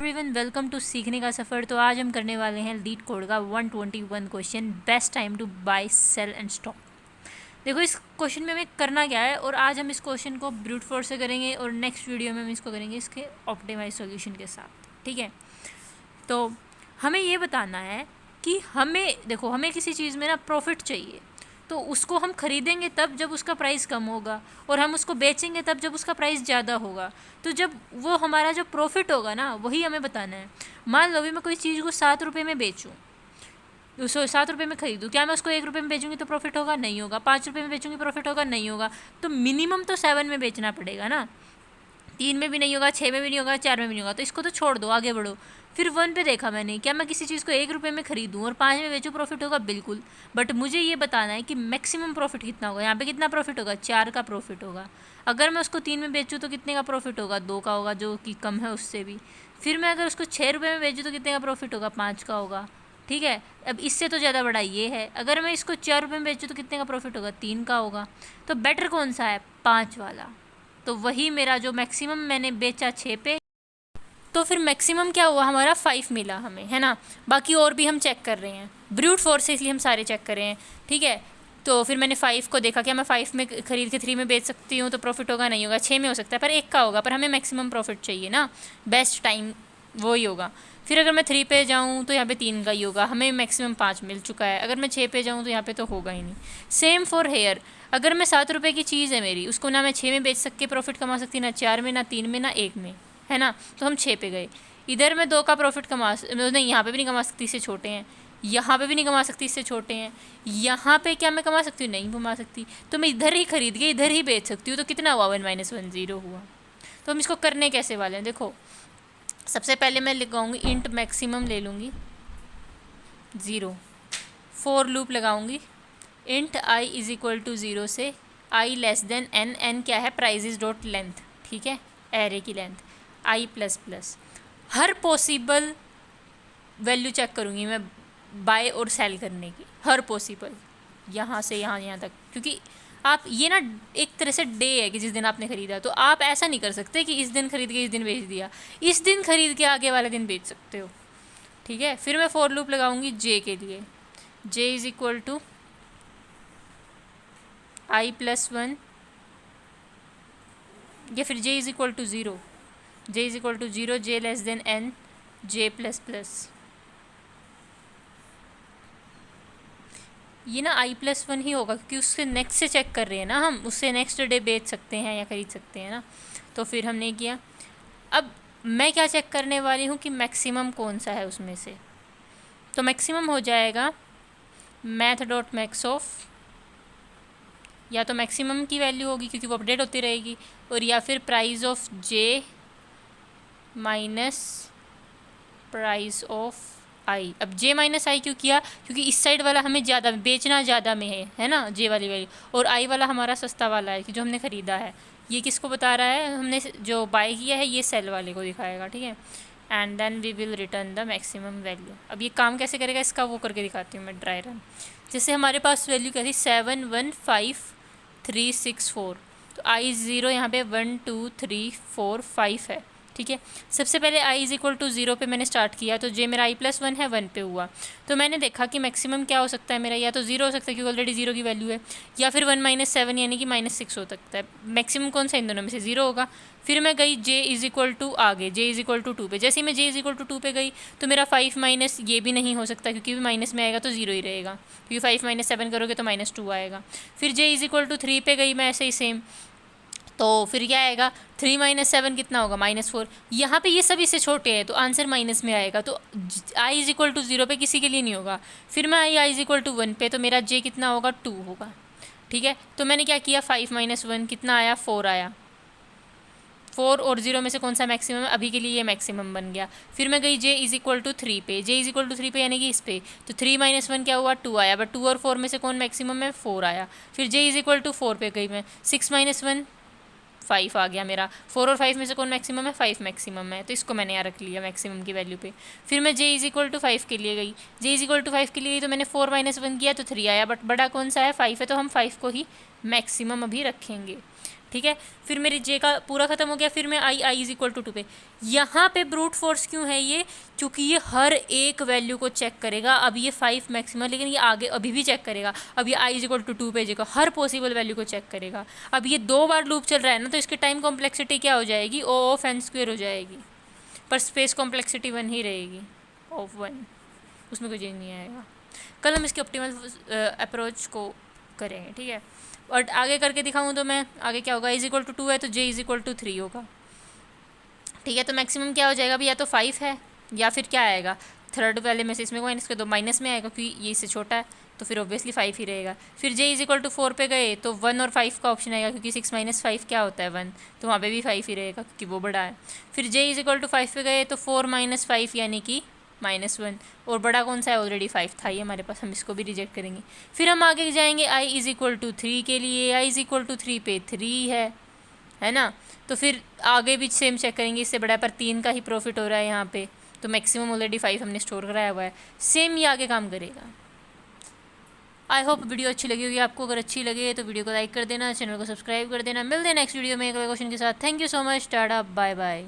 Everyone welcome to सीखने का सफ़र। तो आज हम करने वाले हैं लीड कोड का 121 question, best time to buy sell and stock. देखो इस क्वेश्चन में हमें करना क्या है, और आज हम इस क्वेश्चन को ब्रूट फोर्स से करेंगे और नेक्स्ट वीडियो में हम इसको करेंगे इसके ऑप्टिमाइज सॉल्यूशन के साथ। ठीक है, तो हमें ये बताना है कि हमें किसी चीज़ में ना प्रॉफिट चाहिए, तो उसको हम खरीदेंगे तब जब उसका प्राइस कम होगा, और हम उसको बेचेंगे तब जब उसका प्राइस ज़्यादा होगा। तो जब वो हमारा जो प्रॉफिट होगा ना, वही हमें बताना है। मान लो भी मैं कोई चीज़ को 7 रुपये में बेचूँ, 7 रुपये में खरीदूँ, क्या मैं उसको 1 रुपये में बेचूँगी तो प्रॉफिट होगा? नहीं होगा। 5 रुपये में बेचूँगी प्रॉफिट होगा? नहीं होगा। तो मिनिमम तो 7 में बेचना पड़ेगा ना, 3 में भी नहीं होगा, 6 में भी नहीं होगा, 4 में भी नहीं होगा। तो इसको तो छोड़ दो, आगे बढ़ो। फिर 1 पे देखा मैंने, क्या मैं किसी चीज़ को 1 रुपये में खरीदूँ और 5 में बेचूँ, प्रॉफिट होगा? बिल्कुल। बट मुझे ये बताना है कि मैक्सिमम प्रॉफिट कितना होगा। यहाँ पे कितना प्रॉफिट होगा? 4 का प्रॉफिट होगा। अगर मैं उसको 3 में बेचूँ तो कितने का प्रॉफिट होगा? 2 का होगा, जो कि कम है उससे भी। फिर मैं अगर उसको 6 रुपये में बेचूँ तो कितने का प्रॉफिट होगा? 5 का होगा। ठीक है, अब इससे तो ज़्यादा बड़ा ये है। अगर मैं इसको 4 रुपये में बेचूँ तो कितने का प्रॉफिट होगा? 3 का होगा। तो बेटर कौन सा है? 5 वाला। तो वही मेरा जो मैक्सिमम मैंने बेचा 6 पे, तो फिर मैक्सिमम क्या हुआ हमारा? 5 मिला हमें, है ना। बाकी और भी हम चेक कर रहे हैं ब्रूट फोर्स से, इसलिए हम सारे चेक कर रहे हैं। ठीक है, तो फिर मैंने 5 को देखा, क्या मैं 5 में खरीद के 3 में बेच सकती हूँ तो प्रॉफिट होगा? नहीं होगा। 6 में हो सकता है पर 1 का होगा, पर हमें मैक्सिमम प्रॉफिट चाहिए ना, बेस्ट टाइम वो ही होगा। फिर अगर मैं 3 पे जाऊँ तो यहाँ पे 3 का ही होगा, हमें मैक्सिमम 5 मिल चुका है। अगर मैं 6 पे जाऊँ तो यहाँ पे तो होगा ही नहीं। सेम फॉर हेयर, अगर मैं 7 रुपये की चीज़ है मेरी, उसको ना मैं 6 में बेच सकती प्रॉफिट कमा सकती, ना 4 में, ना 3 में, ना 1 में, है ना। तो हम 6 पे गए। इधर मैं 2 का प्रॉफिट नहीं, यहाँ पे भी नहीं कमा सकती, इससे छोटे हैं। यहाँ पे भी नहीं कमा सकती, इससे छोटे हैं। यहाँ पे क्या मैं कमा सकती हूँ? नहीं कमा सकती। तो मैं इधर ही खरीद के इधर ही बेच सकती हूँ। तो कितना हुआ? 1 - 1 0 हुआ। तो हम इसको करने कैसे वाले हैं? देखो, सबसे पहले मैं लगाऊंगी इंट मैक्सिमम, ले लूँगी 0, फॉर लूप लगाऊंगी int i is equal to 0 से i less than N. N क्या है? Prices dot length. ठीक है, एरे की लेंथ आई प्लस प्लस। हर पॉसिबल वैल्यू चेक करूँगी मैं बाय और सेल करने की, हर पॉसिबल, यहाँ से यहाँ तक। क्योंकि आप ये ना एक तरह से डे है कि जिस दिन आपने ख़रीदा, तो आप ऐसा नहीं कर सकते कि इस दिन खरीद के इस दिन बेच दिया। इस दिन खरीद के आगे वाले दिन बेच सकते हो। ठीक है, फिर मैं फॉर लूप लगाऊंगी जे के लिए, J is equal to I plus 1, या फिर J is equal to 0, J is equal to 0, J less than N, J plus plus. ये ना आई प्लस 1 ही होगा, क्योंकि उससे नेक्स्ट से चेक कर रहे हैं ना हम, उससे नेक्स्ट डे बेच सकते हैं या खरीद सकते हैं ना। तो फिर हमने किया। अब मैं क्या चेक करने वाली हूँ कि मैक्सिमम कौन सा है उसमें से। तो मैक्सिमम हो जाएगा मैथ डॉट मैक्स ऑफ, या तो मैक्सिमम की वैल्यू होगी क्योंकि वो अपडेट होती रहेगी, और या फिर price of J minus price of I. अब जे माइनस आई क्यों किया? क्योंकि इस साइड वाला हमें ज़्यादा बेचना ज़्यादा में है ना, जे वाली वैल्यू, और आई वाला हमारा सस्ता वाला है कि जो हमने ख़रीदा है। ये किसको बता रहा है? हमने जो बाय किया है ये सेल वाले को दिखाएगा। ठीक है, and then we will return the maximum value. अब ये काम कैसे करेगा इसका वो करके दिखाती हूँ मैं, ड्राई रन। जैसे हमारे पास वैल्यू क्या थी? 7 1 5 3 6 4। तो आई 0 यहाँ पे 1 2 3 4 5 है। ठीक है, सबसे पहले आई इज इक्वल टू 0 पे मैंने स्टार्ट किया, तो जे मेरा आई प्लस 1 है, 1 पे हुआ। तो मैंने देखा कि मैक्सिमम क्या हो सकता है मेरा, या तो 0 हो सकता है क्योंकि ऑलरेडी 0 की वैल्यू है, या फिर 1 - 7 यानी कि -6 हो सकता है। मैक्सिमम कौन सा इन दोनों में से? 0 होगा। फिर मैं गई जे इज़ इक्वल टू आगे, जे इज़ इक्वल टू 2 पे। जैसे ही मैं जे इज़ इक्वल टू 2 पे गई तो मेरा 5 माइनस ये भी नहीं हो सकता, क्योंकि भी माइनस में आएगा तो 0 ही रहेगा, क्योंकि 5 - 7 करोगे तो -2 आएगा। फिर जे इज़ इक्वल टू 3 पे गई मैं, ऐसे ही सेम। तो फिर क्या आएगा? 3 - 7 कितना होगा? -4। यहाँ पे ये सभी से छोटे हैं तो आंसर माइनस में आएगा। तो आई इज इक्वल टू 0 पे किसी के लिए नहीं होगा। फिर मैं आई इज इक्वल टू 1 पे, तो मेरा जे कितना होगा? 2 होगा। ठीक है, तो मैंने क्या किया? 5 - 1 कितना आया? 4 आया। 4 और 0 में से कौन सा मैक्सिमम है? अभी के लिए ये मैक्सिमम बन गया। फिर मैं गई जे इज इक्वल टू 3 पे, जे इज इक्वल टू 3 पे यानी कि इस पे, तो 3 - 1 क्या हुआ? 2 आया। बट 2 और 4 में से कौन मैक्सिमम है? 4 आया। फिर जे इज इक्वल टू 4 पे गई मैं, 6 - 1 5 आ गया मेरा। 4 और 5 में से कौन मैक्सिमम है? 5 मैक्सिमम है, तो इसको मैंने यहाँ रख लिया मैक्सिमम की वैल्यू पे। फिर मैं जे इज इक्वल टू 5 के लिए गई, जे इज इक्वल टू 5 के लिए गई तो मैंने 4 - 1 किया तो 3 आया। बट बड़ा कौन सा है? 5 है, तो हम 5 को ही मैक्सिमम अभी रखेंगे। ठीक है। फिर मेरे जे का पूरा ख़त्म हो गया, फिर मैं आई इज़ इक्वल टू 2 पे। यहाँ पे ब्रूट फोर्स क्यों है ये, क्योंकि ये हर एक वैल्यू को चेक करेगा। अब ये 5 मैक्सिमम, लेकिन ये आगे अभी भी चेक करेगा। अब ये आई इज़ इक्वल टू 2 पे जेगा हर पॉसिबल वैल्यू को चेक करेगा। अब ये 2 बार लूप चल रहा है ना, तो इसकी टाइम कॉम्प्लेक्सिटी क्या हो जाएगी, ओ ऑफ एन स्क्वेयर हो जाएगी, पर स्पेस कॉम्प्लेक्सिटी 1 ही रहेगी, ऑफ 1, उसमें कोई चेंज नहीं आएगा। कल हम इसके ऑप्टिमल अप्रोच को करेंगे, ठीक है। और आगे करके दिखाऊं तो मैं आगे क्या होगा, इज इक्वल टू 2 है तो जे इज इक्वल टू 3 होगा, ठीक है। तो मैक्सिमम क्या हो जाएगा अभी, या तो 5 है या फिर क्या आएगा, थर्ड वाले में से इसमें माइनस कर दो, माइनस में आएगा क्योंकि ये इससे छोटा है, तो फिर ऑब्वियसली 5 ही रहेगा। फिर जे इज इक्वल टू 4 पे गए तो 1 और 5 का ऑप्शन आएगा, क्योंकि 6 माइनस 5 क्या होता है 1, तो वहाँ पे भी 5 ही रहेगा क्योंकि वो बड़ा है। फिर जे इज इक्वल टू 5 पे गए तो 4 माइनस 5 यानी कि -1, और बड़ा कौन सा है, ऑलरेडी 5 था ये हमारे पास, हम इसको भी रिजेक्ट करेंगे। फिर हम आगे जाएंगे आई इज़ इक्वल टू 3 के लिए, आई इज़ इक्वल टू 3 पे 3 है ना। तो फिर आगे भी सेम चेक करेंगे, इससे बड़ा है पर 3 का ही प्रॉफिट हो रहा है यहाँ पे, तो मैक्सिमम ऑलरेडी 5 हमने स्टोर कराया हुआ है, सेम ये आगे काम करेगा। आई होप वीडियो अच्छी लगी होगी आपको। अगर अच्छी लगे तो वीडियो को लाइक कर देना, चैनल को सब्सक्राइब कर देना। मिलते हैं नेक्स्ट वीडियो में एक क्वेश्चन के साथ। Thank you so much, tata, bye bye.